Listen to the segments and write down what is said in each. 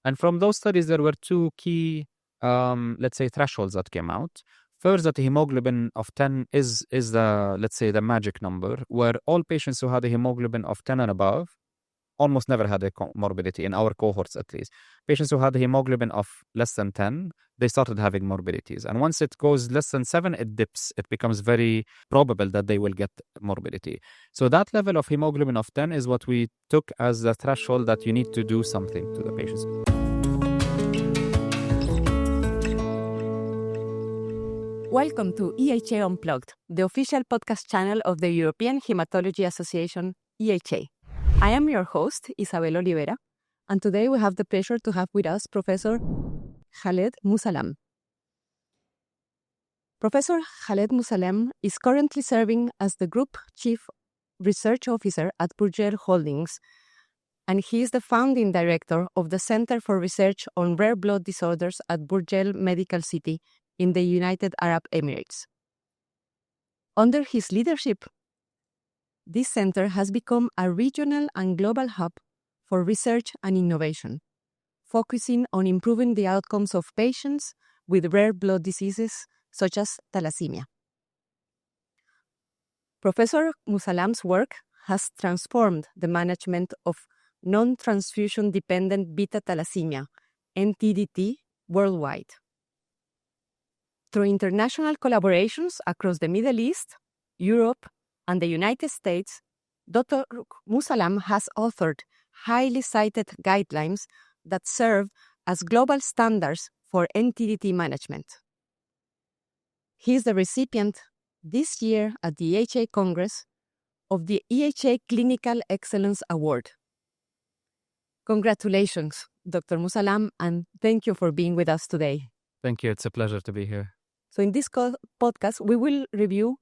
And from those studies, there were two key, let's say, thresholds that came out. First, that the hemoglobin of 10 is the, let's say, the magic number, where all patients who had a hemoglobin of 10 and above almost never had a morbidity, in our cohorts at least. Patients who had a hemoglobin of less than 10, they started having morbidities. And once it goes less than 7, it dips. It becomes very probable that they will get morbidity. So that level of hemoglobin of 10 is what we took as the threshold that you need to do something to the patients. Welcome to EHA Unplugged, the official podcast channel of the European Hematology Association, EHA. I am your host, Isabel Olivera, and today we have the pleasure to have with us Professor Khaled Musallam. Professor Khaled Musallam is currently serving as the Group Chief Research Officer at Burjeel Holdings, and he is the founding director of the Center for Research on Rare Blood Disorders at Burjeel Medical City in the United Arab Emirates. Under his leadership, this center has become a regional and global hub for research and innovation, focusing on improving the outcomes of patients with rare blood diseases such as thalassemia. Professor Musallam's work has transformed the management of non-transfusion-dependent beta thalassemia, NTDT, worldwide. Through international collaborations across the Middle East, Europe, and the United States, Dr. Musallam has authored highly cited guidelines that serve as global standards for NTDT management. He is the recipient this year at the EHA Congress of the EHA Clinical Excellence Award. Congratulations, Dr. Musallam, and thank you for being with us today. Thank you. It's a pleasure to be here. So in this podcast, we will review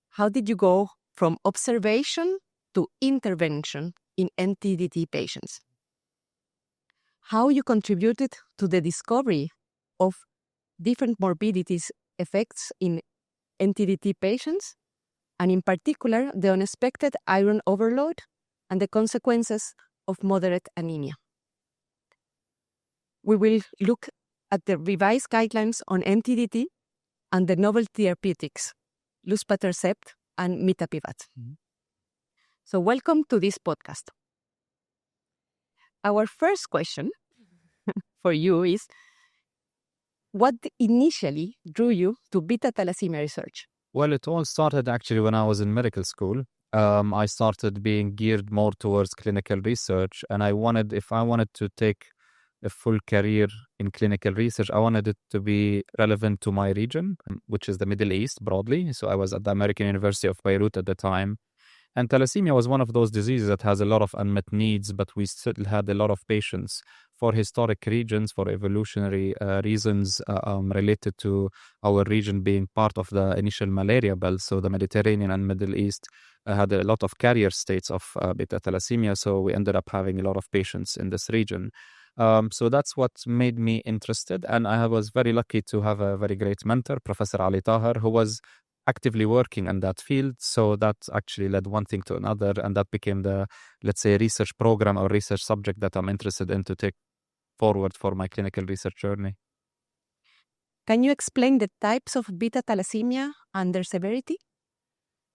how did you go from observation to intervention in NTDT patients, how you contributed to the discovery of different morbidities effects in NTDT patients, and in particular, the unexpected iron overload and the consequences of moderate anemia. We will look at the revised guidelines on NTDT and the novel therapeutics, luspatercept and mitapivat. Mm-hmm. So welcome to this podcast. Our first question for you is, what initially drew you to beta thalassemia research? Well, it all started actually when I was in medical school. I started being geared more towards clinical research, and if I wanted to take a full career in clinical research, I wanted it to be relevant to my region, which is the Middle East broadly. So I was at the American University of Beirut at the time. And thalassemia was one of those diseases that has a lot of unmet needs, but we still had a lot of patients for historic regions, for evolutionary reasons related to our region being part of the initial malaria belt. So the Mediterranean and Middle East had a lot of carrier states of beta thalassemia. So we ended up having a lot of patients in this region. So that's what made me interested. And I was very lucky to have a very great mentor, Professor Ali Taher, who was actively working in that field. So that actually led one thing to another. And that became the, let's say, research program or research subject that I'm interested in to take forward for my clinical research journey. Can you explain the types of beta thalassemia and their severity?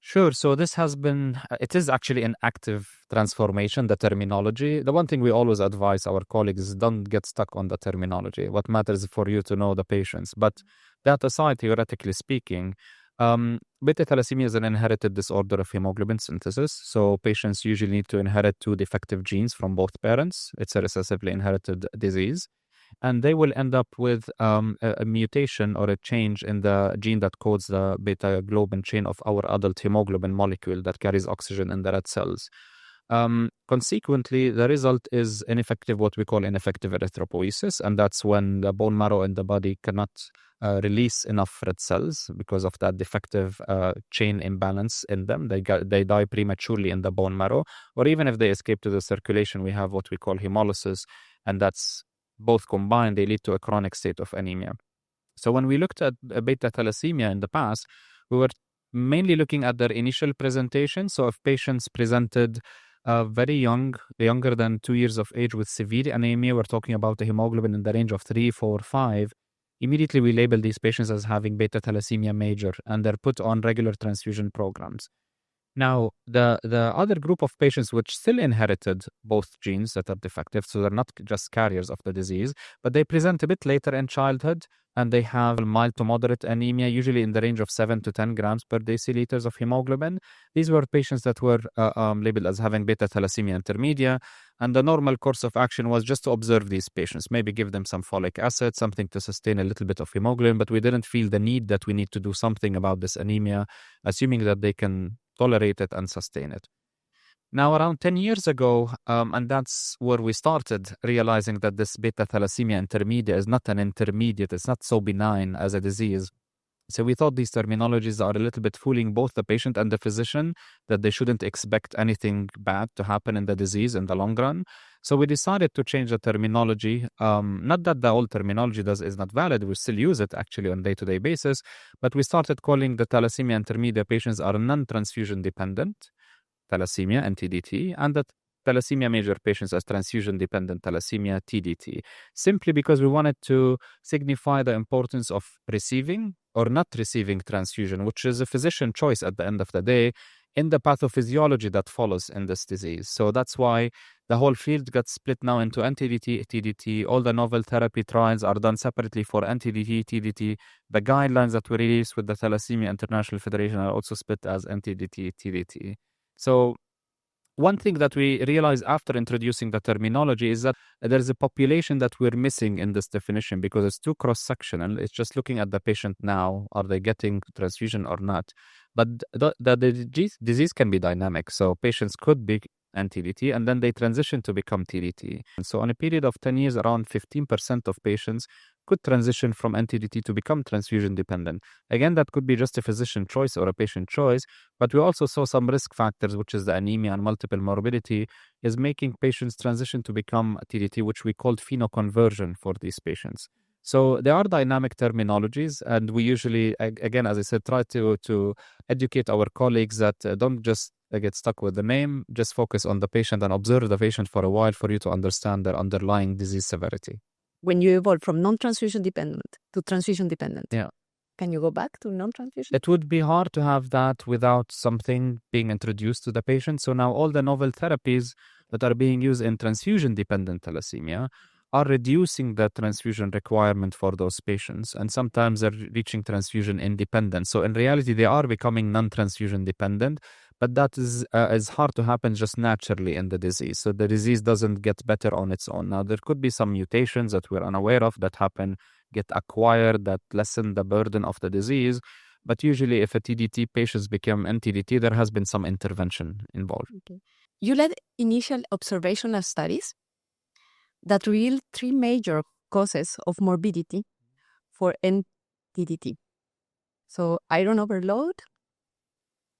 Sure. So it is actually an active transformation, the terminology. The one thing we always advise our colleagues is don't get stuck on the terminology. What matters is for you to know the patients. But that aside, theoretically speaking, beta thalassemia is an inherited disorder of hemoglobin synthesis. So patients usually need to inherit 2 defective genes from both parents. It's a recessively inherited disease. And they will end up with a mutation or a change in the gene that codes the beta globin chain of our adult hemoglobin molecule that carries oxygen in the red cells. Consequently, the result is what we call ineffective erythropoiesis, and that's when the bone marrow in the body cannot release enough red cells because of that defective chain imbalance in them. They die prematurely in the bone marrow, or even if they escape to the circulation, we have what we call hemolysis, and that's both combined, they lead to a chronic state of anemia. So when we looked at beta thalassemia in the past, we were mainly looking at their initial presentation. So if patients presented very young, younger than 2 years of age with severe anemia. We're talking about a hemoglobin in the range of 3, 4, 5. Immediately, we label these patients as having beta thalassemia major, and they're put on regular transfusion programs. Now, the other group of patients which still inherited both genes that are defective, so they're not just carriers of the disease, but they present a bit later in childhood, and they have mild to moderate anemia, usually in the range of 7 to 10 grams per deciliters of hemoglobin. These were patients that were labeled as having beta thalassemia intermedia, and the normal course of action was just to observe these patients, maybe give them some folic acid, something to sustain a little bit of hemoglobin, but we didn't feel the need that we need to do something about this anemia, assuming that they can tolerate it and sustain it. Now, around 10 years ago, and that's where we started realizing that this beta thalassemia intermedia is not an intermediate, it's not so benign as a disease. So we thought these terminologies are a little bit fooling both the patient and the physician, that they shouldn't expect anything bad to happen in the disease in the long run. So we decided to change the terminology. Not that the old terminology is not valid, we still use it actually on a day-to-day basis, but we started calling the thalassemia intermedia patients are non-transfusion-dependent thalassemia, NTDT, and the thalassemia major patients as transfusion-dependent thalassemia, TDT, simply because we wanted to signify the importance of receiving or not receiving transfusion, which is a physician choice at the end of the day in the pathophysiology that follows in this disease. So that's why the whole field got split now into NTDT, TDT. All the novel therapy trials are done separately for NTDT, TDT. The guidelines that were released with the Thalassemia International Federation are also split as NTDT, TDT. So one thing that we realized after introducing the terminology is that there is a population that we're missing in this definition because it's too cross-sectional. It's just looking at the patient now, are they getting transfusion or not? But the disease can be dynamic. So patients could be NTDT and then they transition to become TDT. And so on a period of 10 years, around 15% of patients could transition from NTDT to become transfusion dependent. Again, that could be just a physician choice or a patient choice, but we also saw some risk factors, which is the anemia and multiple morbidity, is making patients transition to become TDT, which we called phenoconversion for these patients. So there are dynamic terminologies, and we usually, again, as I said, try to educate our colleagues that don't just get stuck with the name, just focus on the patient and observe the patient for a while for you to understand their underlying disease severity. When you evolve from non-transfusion dependent to transfusion dependent, yeah, can you go back to non-transfusion? It would be hard to have that without something being introduced to the patient. So now all the novel therapies that are being used in transfusion-dependent thalassemia are reducing the transfusion requirement for those patients, and sometimes they're reaching transfusion independence. So in reality, they are becoming non-transfusion dependent, but that is hard to happen just naturally in the disease. So the disease doesn't get better on its own. Now, there could be some mutations that we're unaware of that happen, get acquired, that lessen the burden of the disease. But usually, if a TDT patients become NTDT, there has been some intervention involved. Okay. You led initial observational studies that revealed 3 major causes of morbidity for NTDT. So iron overload,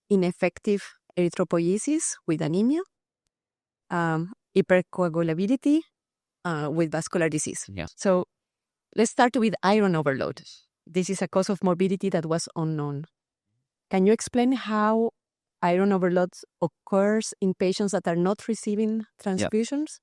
ineffective erythropoiesis with anemia, hypercoagulability with vascular disease. Yes. So let's start with iron overload. This is a cause of morbidity that was unknown. Can you explain how iron overload occurs in patients that are not receiving transfusions?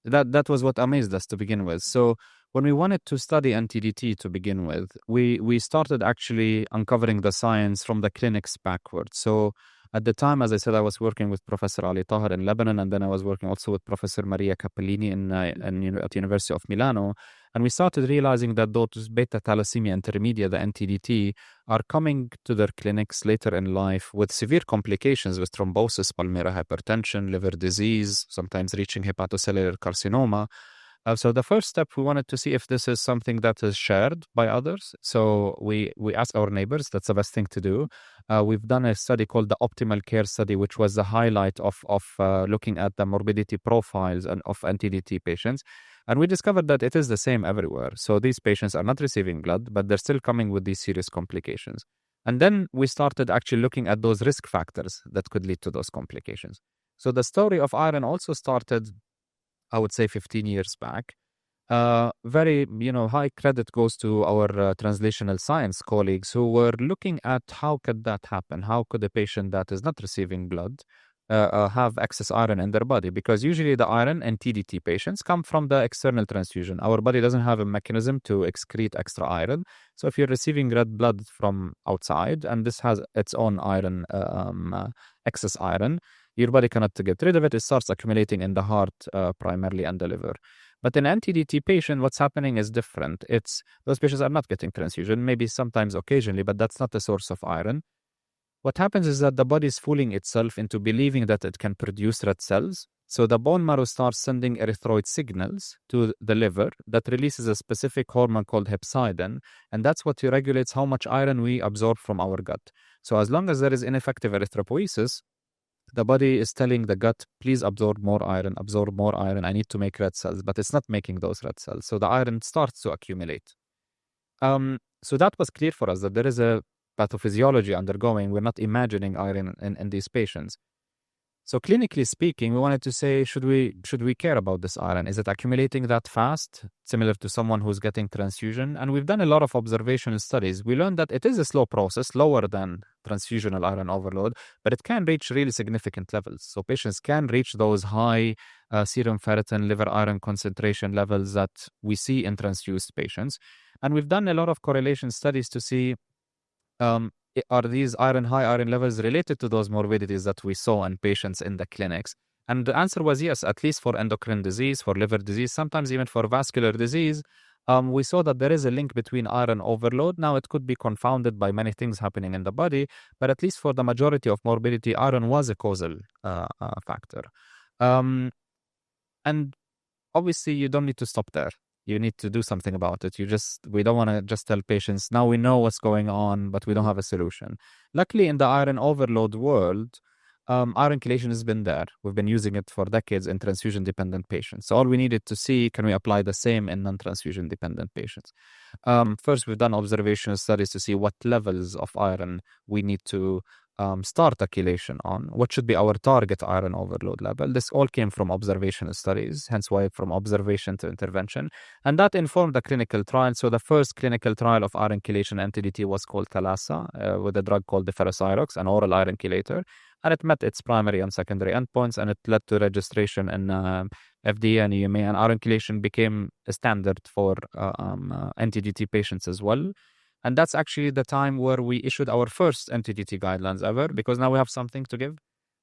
That was what amazed us to begin with. So when we wanted to study NTDT to begin with, we started actually uncovering the science from the clinics backwards. So at the time, as I said, I was working with Professor Ali Tahar in Lebanon, and then I was working also with Professor Maria Cappellini at the University of Milano. And we started realizing that those beta thalassemia intermedia, the NTDT, are coming to their clinics later in life with severe complications with thrombosis, pulmonary hypertension, liver disease, sometimes reaching hepatocellular carcinoma. So the first step, we wanted to see if this is something that is shared by others. So we asked our neighbors. That's the best thing to do. We've done a study called the Optimal Care Study, which was the highlight of looking at the morbidity profiles of NTDT patients. And we discovered that it is the same everywhere. So these patients are not receiving blood, but they're still coming with these serious complications. And then we started actually looking at those risk factors that could lead to those complications. So the story of iron also started, I would say, 15 years back. Very, high credit goes to our translational science colleagues who were looking at how could that happen? How could a patient that is not receiving blood have excess iron in their body, because usually the iron in NTDT patients come from the external transfusion. Our body doesn't have a mechanism to excrete extra iron. So if you're receiving red blood from outside and this has its own iron, excess iron, your body cannot get rid of it. It starts accumulating in the heart primarily and the liver. But in NTDT patient, what's happening is different. It's those patients are not getting transfusion, maybe sometimes occasionally, but that's not the source of iron. What happens is that the body is fooling itself into believing that it can produce red cells. So the bone marrow starts sending erythroid signals to the liver that releases a specific hormone called hepcidin, and that's what regulates how much iron we absorb from our gut. So as long as there is ineffective erythropoiesis, the body is telling the gut, please absorb more iron, I need to make red cells, but it's not making those red cells. So the iron starts to accumulate. So that was clear for us that there is a pathophysiology undergoing. We're not imagining iron in these patients. So clinically speaking, we wanted to say, should we care about this iron? Is it accumulating that fast, similar to someone who's getting transfusion? And we've done a lot of observational studies. We learned that it is a slow process, lower than transfusional iron overload, but it can reach really significant levels. So patients can reach those high serum ferritin, liver iron concentration levels that we see in transfused patients. And we've done a lot of correlation studies to see, are these high iron levels related to those morbidities that we saw in patients in the clinics? And the answer was yes, at least for endocrine disease, for liver disease, sometimes even for vascular disease. We saw that there is a link between iron overload. Now, it could be confounded by many things happening in the body, but at least for the majority of morbidity, iron was a causal factor. And obviously, you don't need to stop there. You need to do something about it. We don't want to just tell patients, now we know what's going on, but we don't have a solution. Luckily, in the iron overload world, iron chelation has been there. We've been using it for decades in transfusion-dependent patients. So all we needed to see, can we apply the same in non-transfusion-dependent patients? First, we've done observational studies to see what levels of iron we need to start chelation on. What should be our target iron overload level? This all came from observational studies, hence why from observation to intervention. And that informed the clinical trial. So the first clinical trial of iron chelation NTDT was called Thalassa, with a drug called deferocyrox, an oral iron chelator. And it met its primary and secondary endpoints, and it led to registration in FDA and EMA, and iron chelation became a standard for NTDT patients as well. And that's actually the time where we issued our first NTDT guidelines ever, because now we have something to give.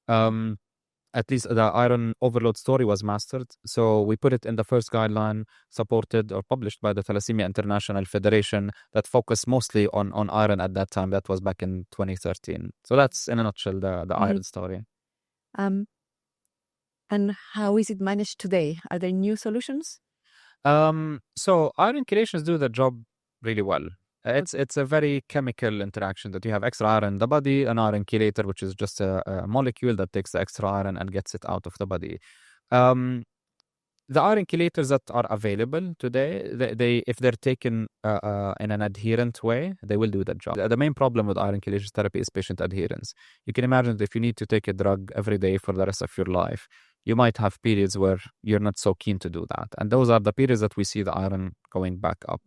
At least the iron overload story was mastered. So we put it in the first guideline supported or published by the Thalassemia International Federation that focused mostly on iron at that time. That was back in 2013. So that's in a nutshell the iron story. And how is it managed today? Are there new solutions? So iron chelations do the job really well. It's a very chemical interaction that you have extra iron in the body, an iron chelator, which is just a molecule that takes the extra iron and gets it out of the body. The iron chelators that are available today, they if they're taken in an adherent way, they will do the job. The main problem with iron chelation therapy is patient adherence. You can imagine that if you need to take a drug every day for the rest of your life, you might have periods where you're not so keen to do that. And those are the periods that we see the iron going back up.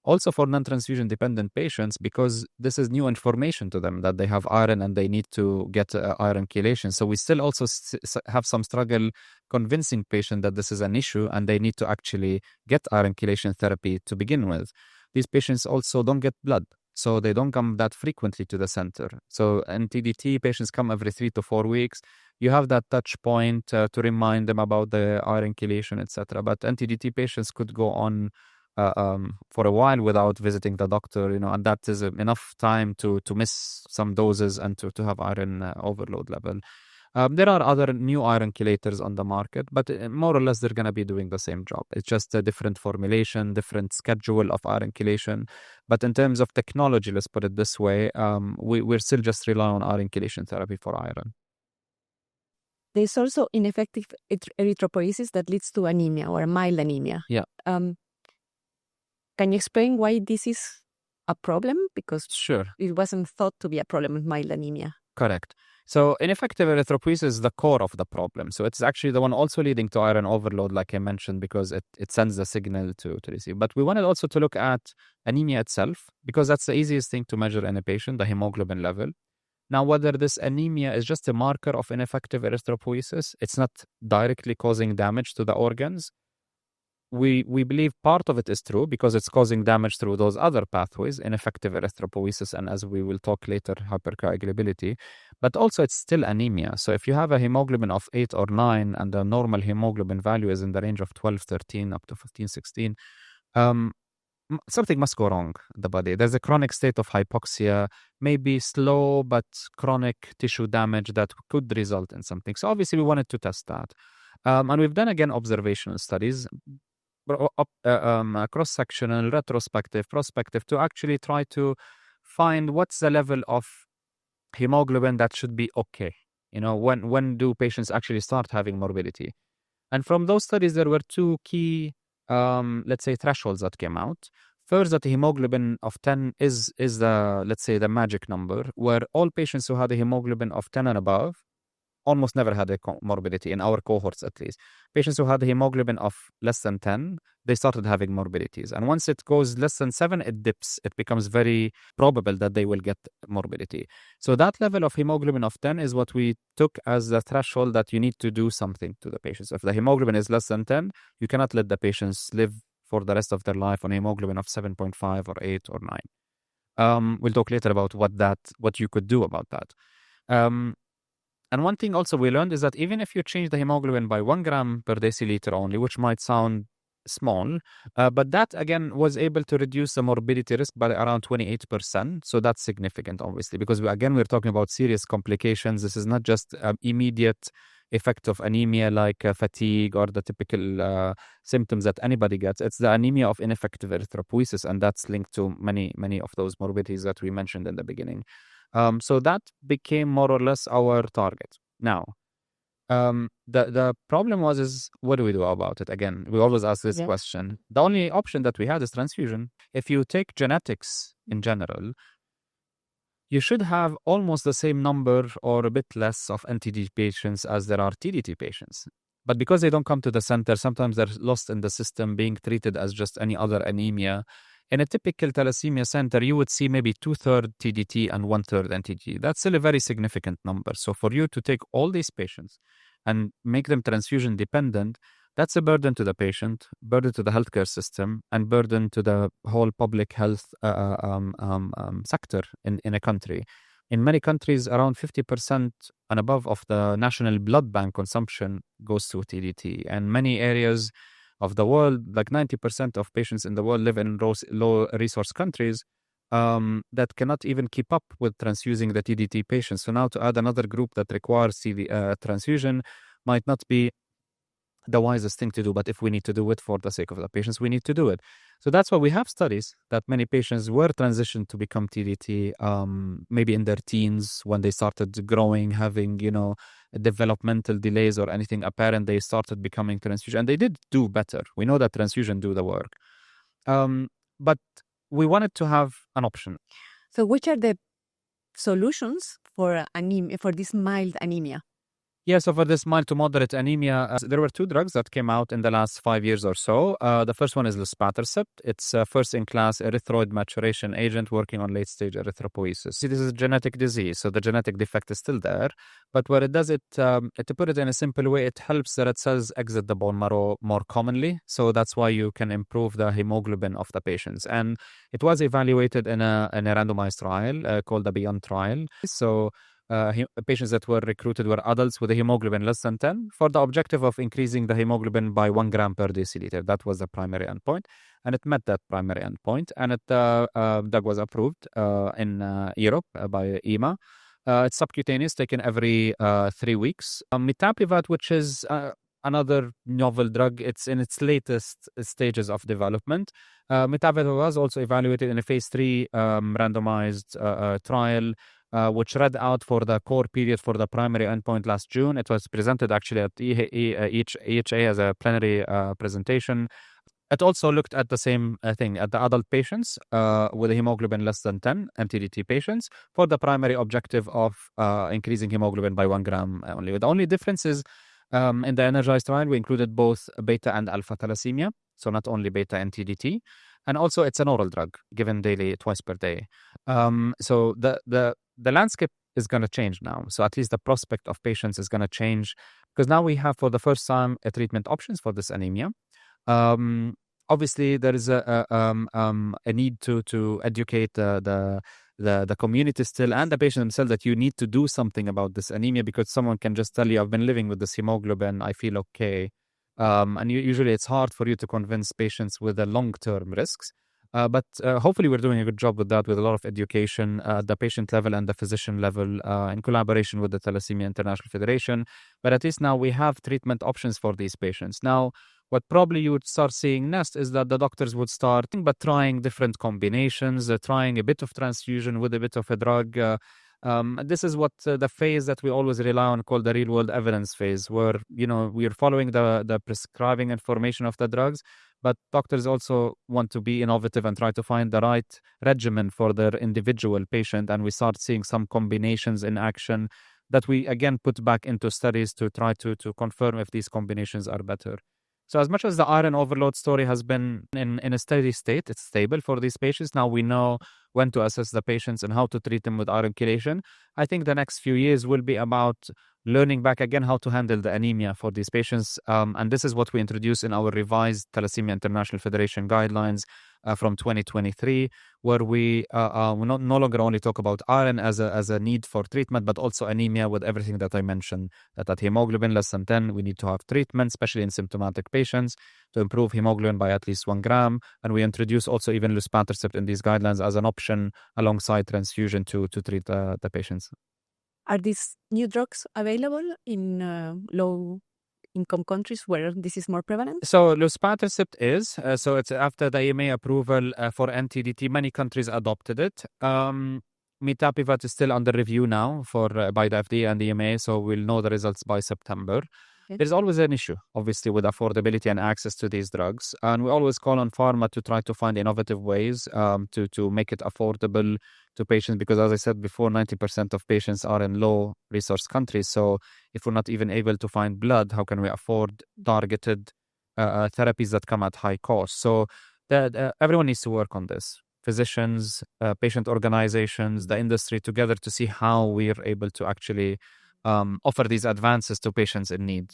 Also for non-transfusion dependent patients, because this is new information to them that they have iron and they need to get iron chelation. So we still also have some struggle convincing patients that this is an issue and they need to actually get iron chelation therapy to begin with. These patients also don't get blood, so they don't come that frequently to the center. So NTDT patients come every 3 to 4 weeks. You have that touch point to remind them about the iron chelation, etc. But NTDT patients could go on for a while without visiting the doctor, and that is enough time to miss some doses and to have iron overload level. There are other new iron chelators on the market, but more or less they're going to be doing the same job. It's just a different formulation, different schedule of iron chelation. But in terms of technology, let's put it this way, we're still just relying on iron chelation therapy for iron. There's also ineffective erythropoiesis that leads to anemia or mild anemia. Yeah. Can you explain why this is a problem? Because sure, it wasn't thought to be a problem with mild anemia. Correct. So ineffective erythropoiesis is the core of the problem. So it's actually the one also leading to iron overload, like I mentioned, because it sends the signal to receive. But we wanted also to look at anemia itself, because that's the easiest thing to measure in a patient, the hemoglobin level. Now, whether this anemia is just a marker of ineffective erythropoiesis, it's not directly causing damage to the organs. We believe part of it is true because it's causing damage through those other pathways, ineffective erythropoiesis, and as we will talk later, hypercoagulability. But also it's still anemia. So if you have a hemoglobin of 8 or 9 and the normal hemoglobin value is in the range of 12, 13, up to 15, 16, something must go wrong in the body. There's a chronic state of hypoxia, maybe slow but chronic tissue damage that could result in something. So obviously we wanted to test that. And we've done, again, observational studies, cross-sectional, retrospective, prospective, to actually try to find what's the level of hemoglobin that should be okay. When do patients actually start having morbidity? And from those studies, there were two key, let's say, thresholds that came out. First, that the hemoglobin of 10 is the, let's say, the magic number, where all patients who had a hemoglobin of 10 and above almost never had a morbidity, in our cohorts at least. Patients who had a hemoglobin of less than 10, they started having morbidities. And once it goes less than 7, it dips. It becomes very probable that they will get morbidity. So that level of hemoglobin of 10 is what we took as the threshold that you need to do something to the patients. If the hemoglobin is less than 10, you cannot let the patients live for the rest of their life on a hemoglobin of 7.5 or 8 or 9. We'll talk later about what you could do about that. And one thing also we learned is that even if you change the hemoglobin by 1 gram per deciliter only, which might sound small, but that again was able to reduce the morbidity risk by around 28%. So that's significant, obviously, because we're talking about serious complications. This is not just immediate effect of anemia like fatigue or the typical symptoms that anybody gets. It's the anemia of ineffective erythropoiesis, and that's linked to many of those morbidities that we mentioned in the beginning. So that became more or less our target. Now, the problem is what do we do about it? Again, we always ask this question. The only option that we had is transfusion. If you take genetics in general, you should have almost the same number or a bit less of NTDT patients as there are TDT patients. But because they don't come to the center, sometimes they're lost in the system, being treated as just any other anemia. In a typical thalassemia center, you would see maybe 2/3 TDT and 1/3 NTDT. That's still a very significant number. So for you to take all these patients and make them transfusion dependent, that's a burden to the patient, burden to the healthcare system, and burden to the whole public health sector in a country. In many countries, around 50% and above of the national blood bank consumption goes to TDT. And many areas of the world, like 90% of patients in the world live in low resource countries that cannot even keep up with transfusing the TDT patients. So now to add another group that requires transfusion might not be the wisest thing to do, but if we need to do it for the sake of the patients, we need to do it. So that's why we have studies that many patients were transitioned to become TDT, maybe in their teens when they started growing, having, developmental delays or anything apparent, they started becoming transfusion, and they did do better. We know that transfusion do the work. But we wanted to have an option. So which are the solutions for anemia, for this mild anemia? Yeah, so for this mild to moderate anemia, there were 2 drugs that came out in the last 5 years or so. The first one is luspatercept. It's a first-in-class erythroid maturation agent working on late-stage erythropoiesis. This is a genetic disease, so the genetic defect is still there. But what it does, to put it in a simple way, it helps the red cells exit the bone marrow more commonly. So that's why you can improve the hemoglobin of the patients. And it was evaluated in a randomized trial called the Beyond trial. So patients that were recruited were adults with a hemoglobin less than 10 for the objective of increasing the hemoglobin by 1 gram per deciliter. That was the primary endpoint, and it met that primary endpoint. And the drug was approved in Europe by EMA. It's subcutaneous, taken every 3 weeks. Mitapivat, which is another novel drug, it's in its latest stages of development. Mitapivat was also evaluated in a phase 3 randomized trial, which read out for the core period for the primary endpoint last June. It was presented actually at EHA as a plenary presentation. It also looked at the same thing, at the adult patients with a hemoglobin less than 10, NTDT patients, for the primary objective of increasing hemoglobin by 1 gram only. The only difference is in the Energize trial, we included both beta and alpha thalassemia, so not only beta NTDT. And also it's an oral drug given daily, twice per day. So the landscape is going to change now. So at least the prospect of patients is going to change, because now we have for the first time a treatment options for this anemia. Obviously, there is a need to educate the community still and the patient themselves that you need to do something about this anemia, because someone can just tell you, I've been living with this hemoglobin, I feel okay. And usually it's hard for you to convince patients with the long-term risks. But hopefully we're doing a good job with that, with a lot of education at the patient level and the physician level in collaboration with the Thalassemia International Federation. But at least now we have treatment options for these patients. Now, what probably you would start seeing next is that the doctors would start trying different combinations, trying a bit of transfusion with a bit of a drug. This is what the phase that we always rely on called the real-world evidence phase, where, we're following the prescribing information of the drugs, but doctors also want to be innovative and try to find the right regimen for their individual patient. And we start seeing some combinations in action that we, again, put back into studies to try to confirm if these combinations are better. So as much as the iron overload story has been in a steady state, it's stable for these patients. Now we know when to assess the patients and how to treat them with iron chelation. I think the next few years will be about learning back again how to handle the anemia for these patients. And this is what we introduced in our revised Thalassemia International Federation guidelines from 2023, where we no longer only talk about iron as a need for treatment, but also anemia with everything that I mentioned, that at hemoglobin less than 10, we need to have treatment, especially in symptomatic patients, to improve hemoglobin by at least 1 gram. And we introduce also even luspatercept in these guidelines as an option alongside transfusion to treat the patients. Are these new drugs available in low-income countries where this is more prevalent? So luspatercept is. So it's after the EMA approval for NTDT, many countries adopted it. Mitapivat is still under review now by the FDA and the EMA, so we'll know the results by September. Okay. There's always an issue, obviously, with affordability and access to these drugs. And we always call on pharma to try to find innovative ways to make it affordable to patients, because as I said before, 90% of patients are in low resource countries. So if we're not even able to find blood, how can we afford targeted therapies that come at high cost? So everyone needs to work on this. Physicians, patient organizations, the industry together, to see how we're able to actually offer these advances to patients in need.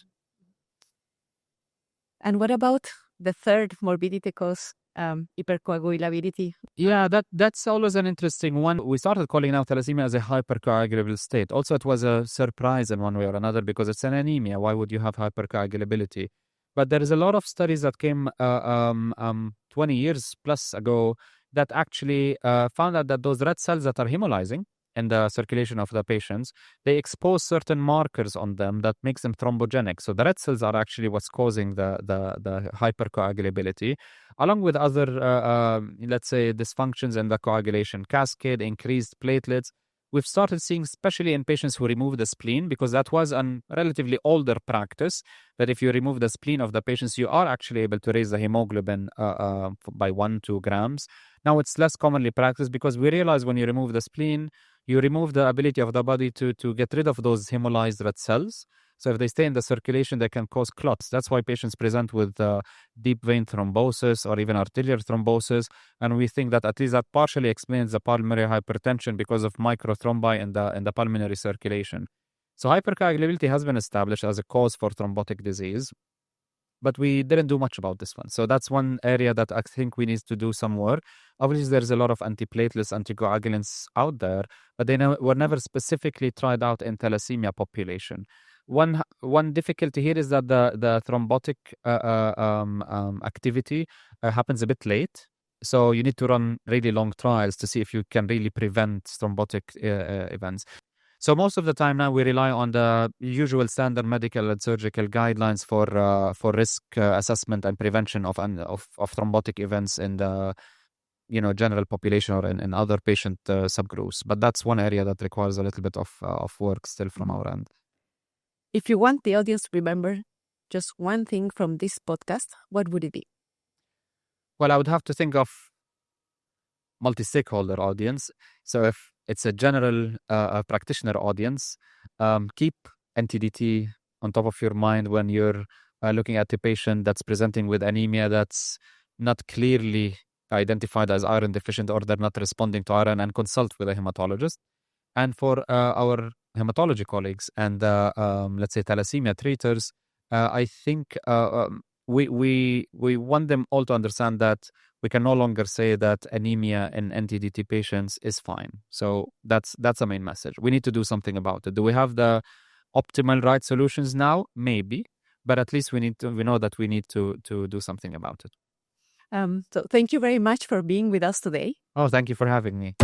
And what about the third morbidity cause, hypercoagulability? Yeah, that's always an interesting one. We started calling now thalassemia as a hypercoagulable state. Also, it was a surprise in one way or another, because it's an anemia. Why would you have hypercoagulability? But there is a lot of studies that came 20 years plus ago that actually found out that those red cells that are hemolyzing in the circulation of the patients, they expose certain markers on them that makes them thrombogenic. So the red cells are actually what's causing the hypercoagulability, along with other, let's say, dysfunctions in the coagulation cascade, increased platelets. We've started seeing, especially in patients who remove the spleen, because that was a relatively older practice, that if you remove the spleen of the patients, you are actually able to raise the hemoglobin by 1-2 grams. Now it's less commonly practiced, because we realize when you remove the spleen, you remove the ability of the body to get rid of those hemolyzed red cells. So if they stay in the circulation, they can cause clots. That's why patients present with deep vein thrombosis or even arterial thrombosis. And we think that at least that partially explains the pulmonary hypertension because of microthrombi in the pulmonary circulation. So hypercoagulability has been established as a cause for thrombotic disease, but we didn't do much about this one. So that's one area that I think we need to do some work. Obviously, there's a lot of antiplatelets, anticoagulants out there, but they were never specifically tried out in thalassemia population. One difficulty here is that the thrombotic activity happens a bit late. So you need to run really long trials to see if you can really prevent thrombotic events. So most of the time now we rely on the usual standard medical and surgical guidelines for risk assessment and prevention of thrombotic events in the general population or in other patient subgroups. But that's one area that requires a little bit of work still from our end. If you want the audience to remember just one thing from this podcast, what would it be? Well, I would have to think of multi-stakeholder audience. So if it's a general practitioner audience, keep NTDT on top of your mind when you're looking at a patient that's presenting with anemia that's not clearly identified as iron deficient, or they're not responding to iron, and consult with a hematologist. And for our hematology colleagues and let's say thalassemia treaters, I think we want them all to understand that we can no longer say that anemia in NTDT patients is fine. So that's the main message. We need to do something about it. Do we have the optimal right solutions now? Maybe, but at least we know that we need to do something about it. So thank you very much for being with us today. Oh, thank you for having me.